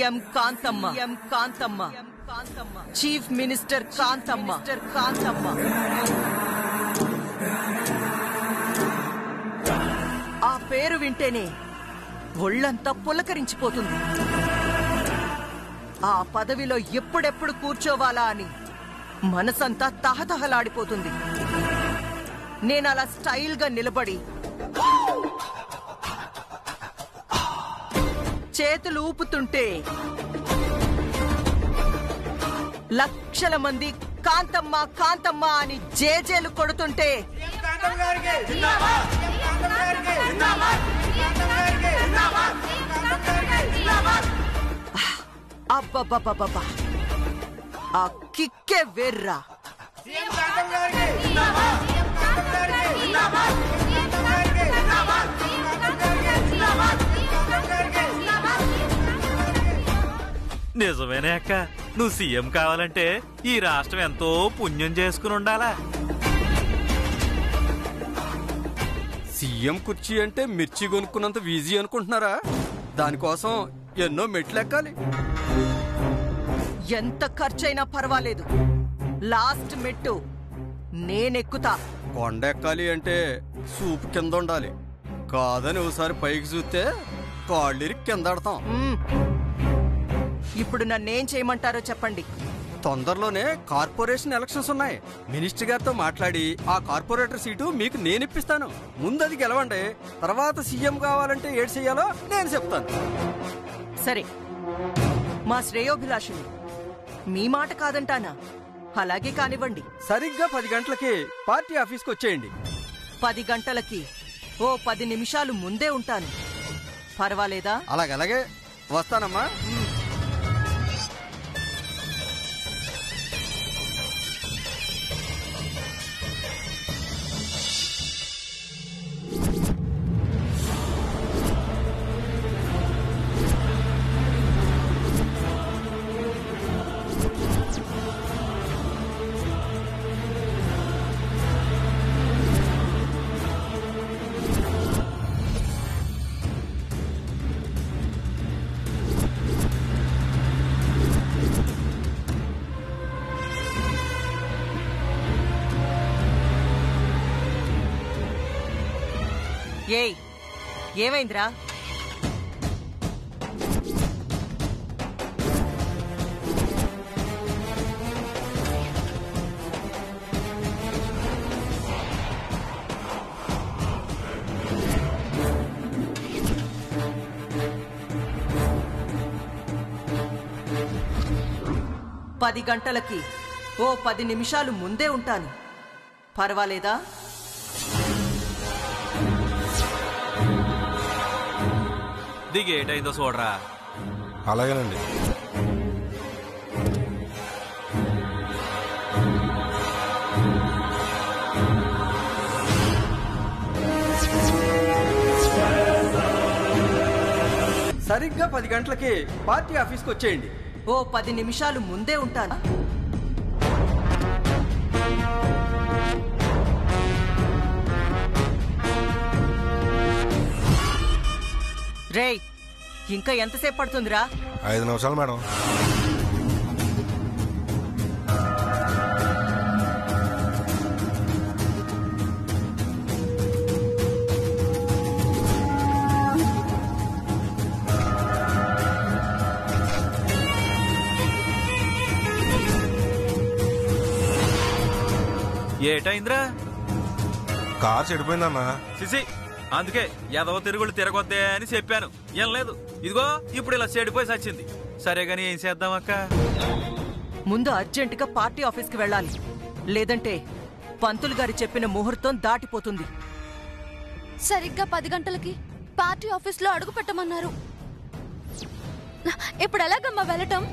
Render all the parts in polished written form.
CM Kantamma chief minister Kantamma ఆ పేరు వింటేనే ఒళ్ళంతా పులకరించిపోతుంది. ఆ పదవిలో ఎప్పుడెప్పుడు కూర్చోవాలా అని మనసంతా తహతహలాడిపోతుంది. నేనలా స్టైల్గా నిలబడి చేతులు ఊపుతుంటే లక్షల మంది కాంతమ్మ అని జేజేలు కొడుతుంటే అబ్బబ్బబ్బబ్బా, ఆ కిక్కే వేర్రా. నిజమేనే అక్క, నువ్వు సీఎం కావాలంటే ఈ రాష్ట్రం ఎంతో పుణ్యం చేసుకుని ఉండాలా. సీఎం కుర్చీ అంటే మిర్చి కొనుక్కున్నంత ఈజీ అనుకుంటున్నారా? దానికోసం ఎన్నో మెట్లెక్కాలి. ఎంత ఖర్చైనా పర్వాలేదు, లాస్ట్ మెట్టు నేనెక్కుతా. కొండ ఎక్కాలి అంటే సూపు కింద ఉండాలి. కాదని ఒకసారి పైకి చూస్తే కాళ్ళిరి కింద ఆడతాం. ఇప్పుడు నన్నేం చేయమంటారో చెప్పండి. తొందరలోనే కార్పొరేషన్ ఎలక్షన్స్ ఉన్నాయి. మినిస్టర్ గారితో మాట్లాడి ఆ కార్పొరేటర్ సీటు మీకు నేను ఇప్పిస్తాను. ముందది గెలవండి, తర్వాత సీఎం కావాలంటే ఏడు చెయ్యాలో నేను చెప్తాను. సరే, మా శ్రేయోభిలాషులు మీ మాట కాదంటానా? అలాగే కానివ్వండి. సరిగ్గా 10 గంటలకి పార్టీ ఆఫీస్కి వచ్చేయండి. 10 గంటలకి ఓ 10 నిమిషాలు ముందే ఉంటాను. పర్వాలేదా? అలాగే వస్తానమ్మా. ఏయ్, ఏమైందిరా? పది గంటలకి ఓ 10 నిమిషాలు ముందే ఉంటాను. పర్వాలేదా? దిగేటైందో చూడరా. అలాగేనండి. సరిగ్గా 10 గంటలకి పార్టీ ఆఫీస్కి వచ్చేయండి. ఓ 10 నిమిషాలు ముందే ఉంటానా? రేయ్, ఇంకా ఎంతసేపు పడుతుందిరా? 5 నిమిషాలు మేడం. ఏటైందిరా? కార్ చెడిపోయిందన్నా. సిసి, అందుకే ఎదవ తిరుగుళ్ళు తిరగొద్దే అని చెప్పాను. ఏం లేదు, ఇదిగో ఇప్పుడు ఇలా చెడిపోయి సచ్చింది. సరే గాని ఏం చేద్దాం అక్క? ముందు అర్జెంటుగా పార్టీ ఆఫీస్కి వెళ్ళాలి, లేదంటే పంతులు గారు చెప్పిన ముహూర్తం దాటిపోతుంది. సరిగ్గా 10 గంటలకి పార్టీ ఆఫీస్లో అడుగు పెట్టమన్నారు. ఇప్పుడు ఎలాగమ్మా వెళ్ళటం?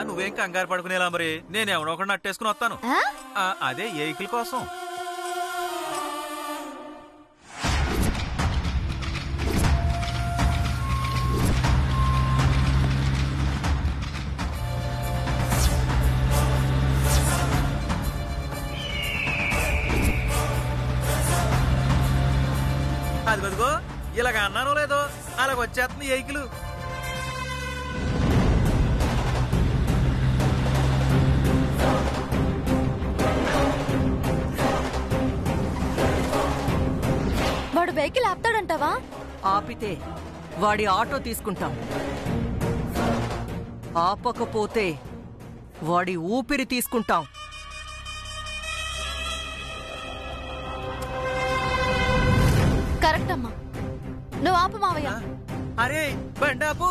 నువ్వేం కంగారు పడుకునేలా, మరి నేను ఎవడో ఒకటి నట్టేసుకుని వస్తాను. అదే ఏకిల్ కోసం. అదిగో ఇలాగ అన్నానో లేదో అలాగ వచ్చేస్తుంది ఎయికిలు. వాడు వెహికల్ ఆపుతాడంటావా? ఆపితే వాడి ఆటో తీసుకుంటాం, ఆపకపోతే వాడి ఊపిరి తీసుకుంటాం. కరెక్ట్ అమ్మా, నువ్వు ఆపు మావయ్య. అరే బండాపు,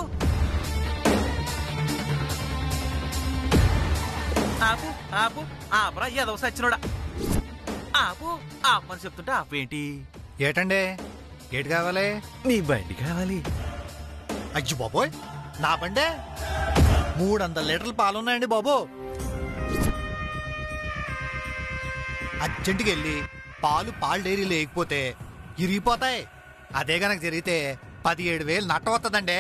ఆపు ఆపు ఆపరా ఏదో సచ్చినోడా. ఆపు ఆపని చెప్తుంటే ఆపేంటి? ఏటండి ఏటి కావాలి? నీ బండి కావాలి. అయ్యి బాబోయ్, నా బండే 300 లీటర్ల పాలున్నాయండి బాబు. అర్జెంటుకి వెళ్ళి పాలు డైరీ లేకపోతే ఇరిగిపోతాయి. అదే గనక జరిగితే 17,000 నట్ట వస్తుందండి.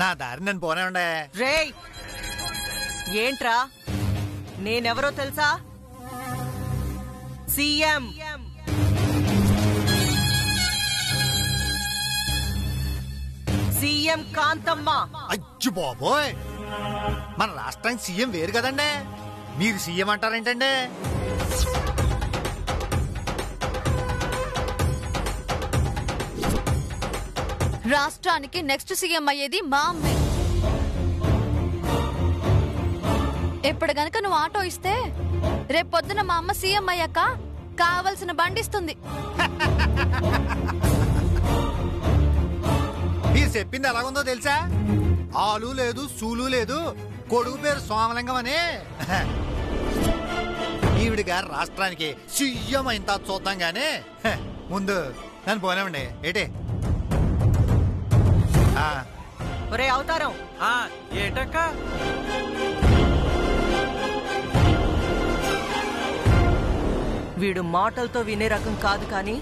నా దారి నేను పోనే ఉండే. రేయ్, ఏంట్రా? నేనెవరో తెలుసా? సీఎం. సీఎం కాంతమ్మ. అయ్యి బాబోయ్, మన రాష్ట్రానికి సీఎం వేరు కదండి, మీరు సీఎం అంటారేంటండి? రాష్ట్రానికి నెక్స్ట్ సీఎం అయ్యేది మా అమ్మే. ఇప్పుడు గనక నువ్వు ఆటో ఇస్తే రేపొద్దున మా అమ్మ సీఎం అయ్యాక కావలసిన బండిస్తుంది. మీరు చెప్పింది ఎలాగుందో తెలుసా? ఆలు లేదు సూలు లేదు, కొడుకు పేరు సోమలింగం అని. ఈవిడి గారు రాష్ట్రానికి సీఎం అయిన తర్వాత చూద్దాం గానీ ముందు నన్ను పోనేమండి. ఏటే ఒరే అవతారం, ఏటక్క? వీడు మాటలతో వినే రకం కాదు, కానీ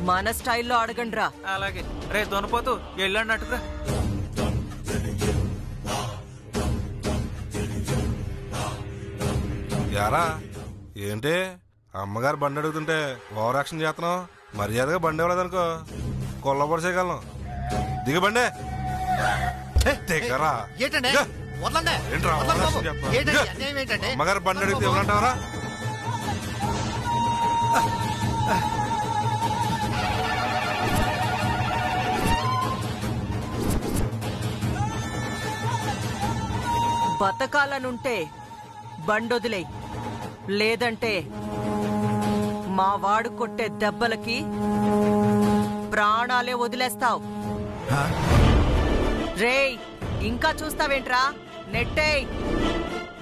మన స్టైల్లో అడగండ్రా. అలాగే రే దొనపోతూ వెళ్ళన్నట్టుగా. యారా ఏంటి అమ్మగారు బండి అడుగుతుంటే ఓవర్ యాక్షన్ చేస్తున్నావు? మర్యాదగా బండి ఇవ్వలేదనుకో కొల్లబొడిసేయగలను. దిగ బండే. ఏంటండి అమ్మగారు బండి అడిగితే ఇవ్వనంటావరా? బతకాలనుంటే బండొదిలేయ్, లేదంటే మా వాడు కొట్టే దెబ్బలకి ప్రాణాలే వదిలేస్తావు. రేయ్, ఇంకా చూస్తావేంట్రా? నెట్టేయ్.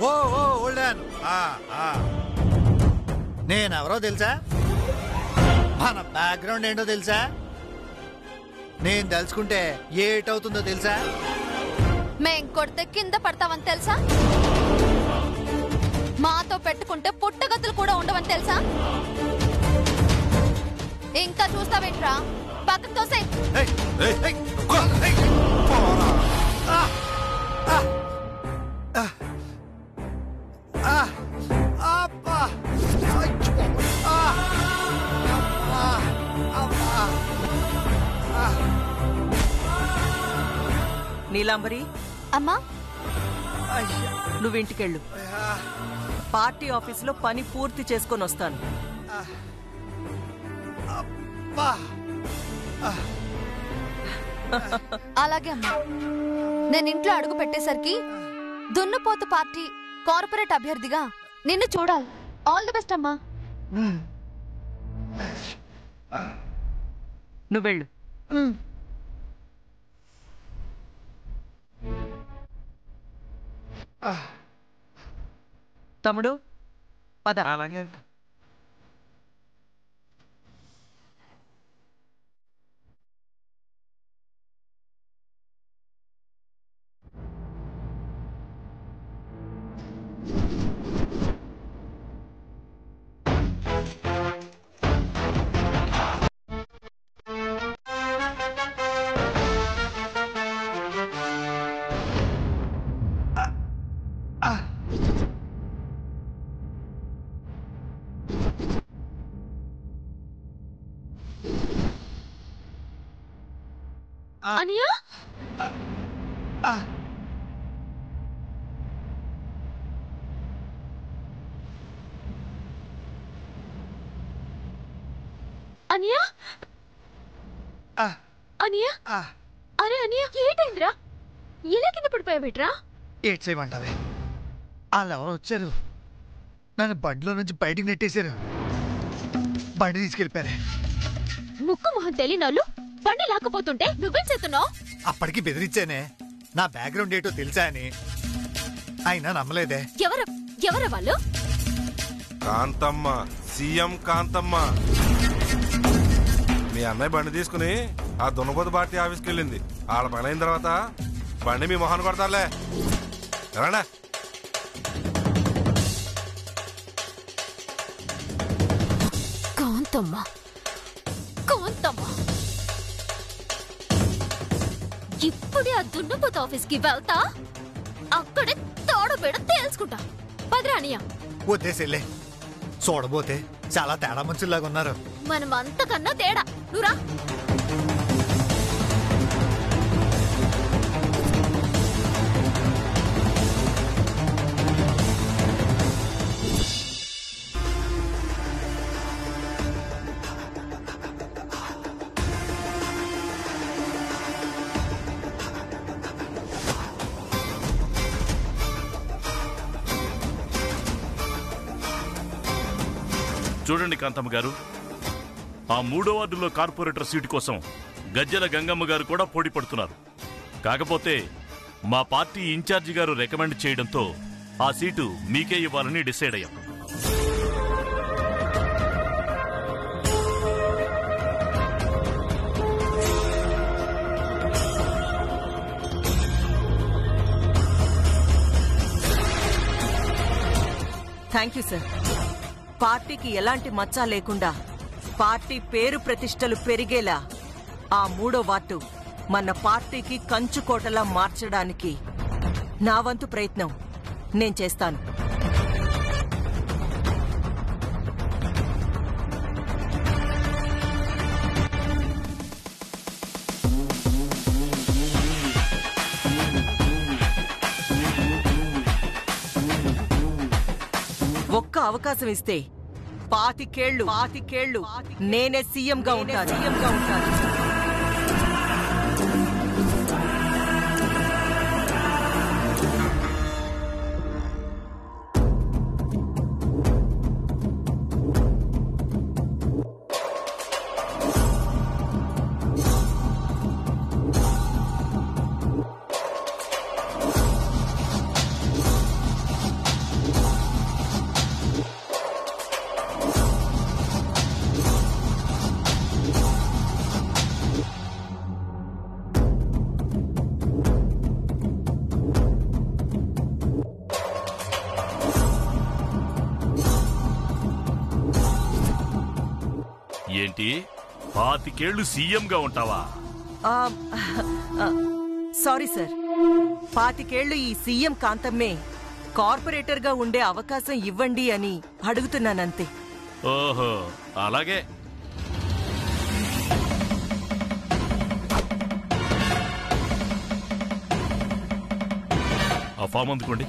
ఓ నేనెవరో తెలుసా? మన బ్యాక్గ్రౌండ్ ఏంటో తెలుసా? నేను తెలుసుకుంటే ఏటవుతుందో తెలుసా? మేం కొడితే కింద పడతావని తెలుసా? మాతో పెట్టుకుంటే పుట్టగతులు కూడా ఉండవని తెలుసా? ఇంకా చూస్తావేంట్రా? పక్కకు తోసేయ్. నీలాంబరి, అమ్మా నువ్వింటికెళ్ళు. పార్టీ ఆఫీసులో పని పూర్తి చేసుకొని వస్తాను. అలాగే అమ్మా. నేను ఇంట్లో అడుగు పెట్టేసరికి దున్నుపోతు పార్టీ కార్పొరేట్ అభ్యర్థిగా నిన్ను చూడాలి. ఆల్ ది బెస్ట్ అమ్మా. నువ్వెళ్ళు. తమ్ముడు పద. అలాగే. అనియా అనియా అనియా అరే అనియా ఏటైందిరా ఇలా కింద పడిపోయావేట్రా ఏడ్ చేయమంటావే వాళ్ళు ఎవరు వచ్చారు నన్ను బండిలో నుంచి బయటికి నెట్టేశారు బండి తీసుకెళ్ళిపోయారే ముక్కు మొహం తెలియనోళ్ళు బండి లాక్కపోతుంటే నువ్వేం చేస్తున్నావు అప్పటికి బెదిరించానే నా బ్యాక్గ్రౌండ్ ఏంటో తెలుసా అని అయినా నమ్మలేదే ఎవరు వాళ్ళు కాంతమ్మ, సీఎం కాంతమ్మ. మీ అన్నయ్య బండి తీసుకుని ఆ దున్నపోతు పార్టీ ఆఫీస్కి వెళ్ళింది. వాళ్ళ పని అయిన తర్వాత బండి మీ మొహాన్ని కొడతారులే. ఎలానా కాంతమ్మ ఇప్పుడే ఆ దున్నపోత ఆఫీస్కి వెళ్తా అక్కడే తోడబెడ తేల్చుకుంటా పదరా అనియా వద్దేసెళ్ళే చూడబోతే చాలా తేడా మనుషుల్లాగా ఉన్నారు మనం అంతకన్నా తేడా నువ్వురా చూడండి కాంతమ్మ గారు, ఆ 3వ వార్డులో కార్పొరేటర్ సీటు కోసం గజ్జల గంగమ్మ గారు కూడా పోటీ పడుతున్నారు. కాకపోతే మా పార్టీ ఇన్ఛార్జి గారు రికమెండ్ చేయడంతో ఆ సీటు మీకే ఇవ్వాలని డిసైడ్ అయ్యాం. Thank you sir. పార్టీకి ఎలాంటి మచ్చ లేకుండా పార్టీ పేరు ప్రతిష్టలు పెరిగేలా ఆ 3వ వార్డు మన పార్టీకి కంచుకోటలా మార్చడానికి నా వంతు ప్రయత్నం నేను చేస్తాను. ఒక్క అవకాశం ఇస్తే 25 ఏళ్లు నేనే సీఎంగా ఉంటాను. ఏంటి 25 ఏళ్లు సీఎంగా ఉంటావా? సారీ సార్, 25 ఏళ్లు ఈ సీఎం కాంతమ్మే కార్పొరేటర్గా ఉండే అవకాశం ఇవ్వండి అని అడుగుతున్నానంతే. ఓహో అలాగే. ఆ ఫామ్ అందుకోండి.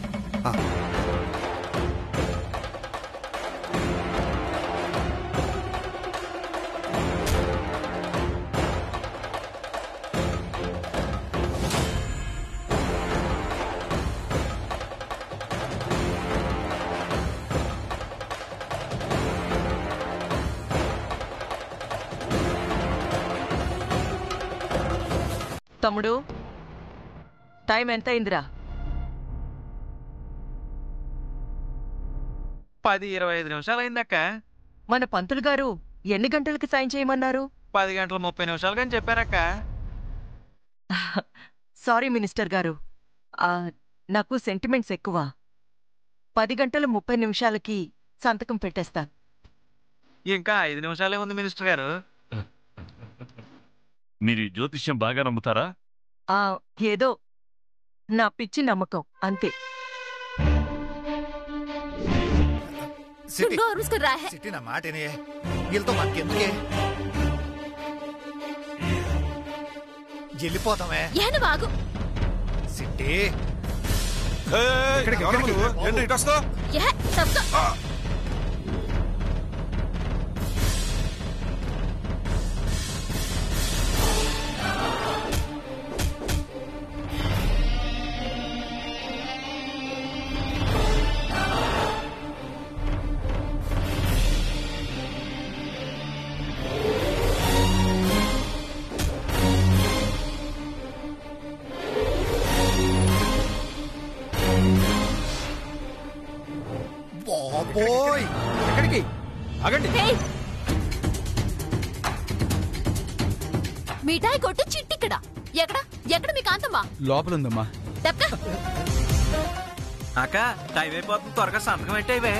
తమ్ముడు, టైం ఎంత అయిందిరా? 10-25 నిమిషాలు అయిందక్క. మన పంతులు గారు ఎన్ని గంటలకి సైన్ చేయమన్నారు? 10 గంటల 30 నిమిషాలు కానీ చెప్పారక్క. సారీ మినిస్టర్ గారు, నాకు సెంటిమెంట్స్ ఎక్కువ. 10 గంటల 30 నిమిషాలకి సంతకం పెట్టేస్తాను. ఇంకా 5 నిమిషాలే ఉంది మినిస్టర్ గారు. మీరు జ్యోతిష్యం బాగా నమ్ముతారా? ఏదో నా పిచ్చి నమ్మకం అంతే. సిటీ నా మాటనే వీళ్ళతో మనకెందుకే? వెళ్ళిపోతామే. ఏను బాగు సిట్టి ఏంటి ఇటు వస్తావు? ఏ తప్ప బాబోయ్, ఎక్కడికి? ఆగండి. మిఠాయి కొట్టు చిట్టిక్కడ. ఎక్కడ ఎక్కడ మీ కాంతమ్మా? లోపల ఉందమ్మా. అక్క టైం అయిపోతుంది, త్వరగా సంతకం పెట్టేవే.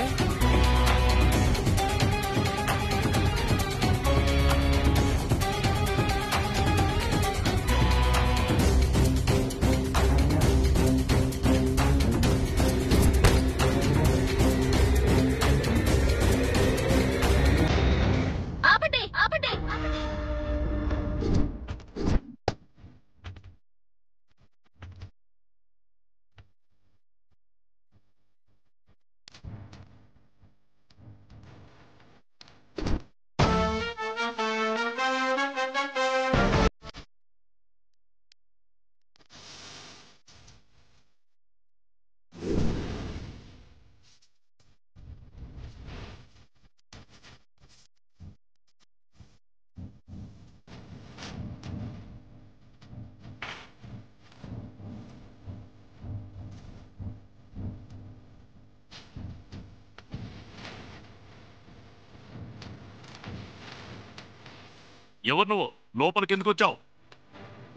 ఎవరు నువ్వు? లోపలికి ఎందుకు వచ్చావు?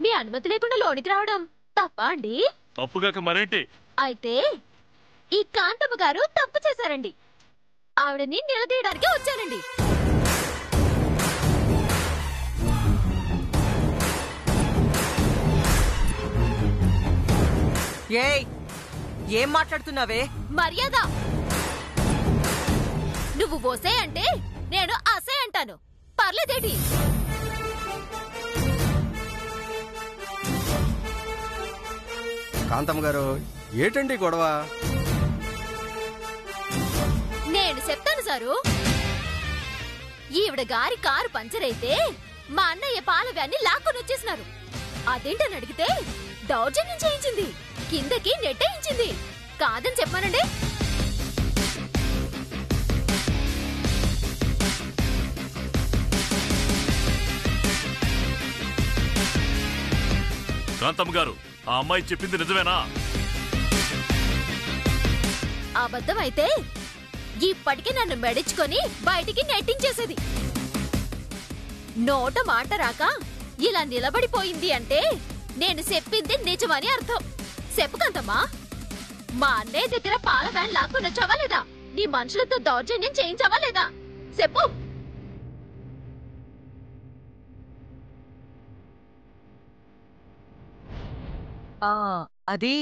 మీ అనుమతి లేకుండా లోనికి రావడం తప్ప అండి? తప్పుగాక మరేంటి? అయితే ఈ కాంతమ్మ గారు తప్పు చేశారండి. ఆవిడని నిలదీయడానికి వచ్చానండి. ఏయ్, ఏం మాట్లాడుతున్నావే? మర్యాద. నువ్వు ఓసే అంటే నేను అసే అంటాను. పర్లేదేటి? కాంతమ్మ గారు, ఏటండి గొడవ? నేను చెప్తాను సారు. ఈవిడ గారి కారు పంచర్ అయితే మా అన్నయ్య పాల వ్యాన్ని లాక్కొని వచ్చేసినారు. అదేంటని అడిగితే దౌర్జన్యం చేయించింది, కిందకి నెట్టేయించింది. కాదని చెప్పానండి. కాంతమ్మ గారు, ఆ అమ్మాయి చెప్పింది నిజమేనా? అబద్ధం అయితే ఇప్పటికే నన్ను మెడించుకొని బయటికి నెట్టించేసేది. నోట మాట రాక ఇలా నిలబడిపోయింది అంటే నేను చెప్పింది నిజమని అర్థం. చెప్పు కాంతమ్మా, మా అన్నయ్య దగ్గర పాల వ్యాన్ లాక్కొని వచ్చావా లేదా? నీ మనుషులతో దౌర్జన్యం చేయించావా లేదా? చెప్పు. అది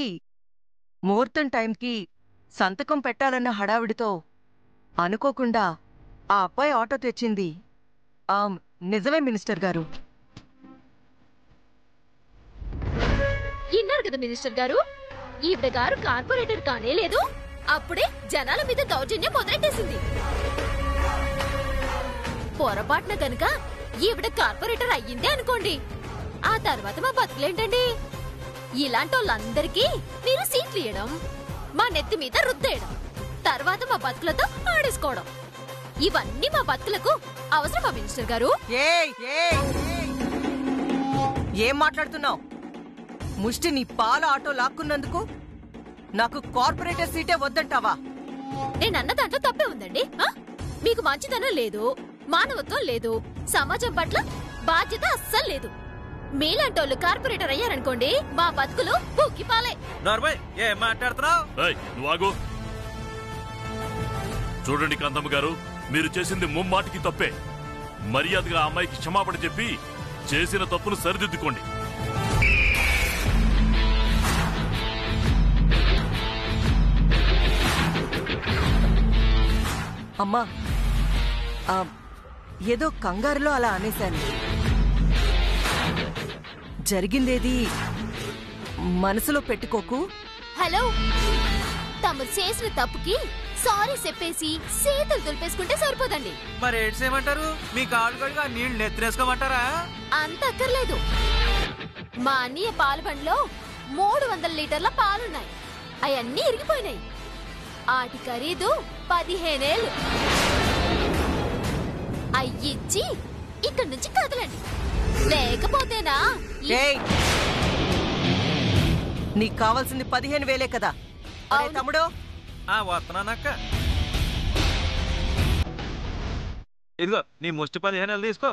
ముహూర్తం టైంకి సంతకం పెట్టాలన్న హడావిడితో అనుకోకుండా ఆ అబ్బాయి ఆటో తెచ్చింది. నిజమే మినిస్టర్ గారు. ఇన్నారు కదా మినిస్టర్ గారు, ఈవిడ గారు కార్పొరేటర్ కానే లేదు, అప్పుడే జనాల మీద దౌర్జన్యం మొదలెట్టేసింది. పొరపాటున గనుక ఈవిడ కార్పొరేటర్ అయ్యిందే అనుకోండి, ఆ తర్వాత మా బతుకులేంటండి? ఇలాంటి వాళ్ళందరికీ మీరు సీట్లు ఇవ్వడం, మా నెత్తి మీద రుద్దేయడం, తర్వాత మా బతుకులతో ఆడేసుకోవడం, ఇవన్నీ మా బతుకులకు అవసరమా మినిస్టర్ గారు? ఏం మాట్లాడుతున్నావు? ముష్టి నీ పాల ఆటో లాక్కున్నందుకు నాకు కార్పొరేటర్ సీటే వద్దంటావా? నేనన్న దాంట్లో తప్పే ఉందండి. మీకు మంచితనం లేదు, మానవత్వం లేదు, సమాజం పట్ల బాధ్యత అస్సలు లేదు. మీలాంటోళ్ళు కార్పొరేటర్ అయ్యారనుకోండి, మా బతుకులు పూకిపాలే. ఏం మాట్లాడుతున్నావు? నువ్వు ఆగు. చూడండి కాంతమ్మ గారు, మీరు చేసింది ముమ్మాటికి తప్పే. మర్యాదగా ఆ అమ్మాయికి క్షమాపణ చెప్పి చేసిన తప్పును సరిదిద్దుకోండి. అమ్మా, ఏదో కంగారులో అలా అనేశాను. జరిగిందేది మనసులో పెట్టుకోకు. హలో, తమరు చేసిన తప్పుకి సారీ చెప్పేసి చేతులు దులిపేసుకుంటే సరిపోదండి. మరి ఏడ్సేయమంటారు? మీ కాళ్ళు కడిగి ఆ నీళ్లు నెత్తినేసుకోమంటారా? అంత అక్కర్లేదు. మా అన్నయ్య పాల బండిలో 300 లీటర్ల పాలున్నాయి. అవన్నీ ఇరిగిపోయినాయి. ఆటి ఖరీదు 15 ఏళ్ళు. అయ్యిచ్చి ఇక్కడి నుంచి కదలండి, లేకపోతేనా ఏయ్, నీకు కావాల్సింది 15,000 కదా? అరే అవును. తమ్ముడు, వస్తున్నానక్క. ఇదిగో నీ ముష్టి 15 తీసుకో.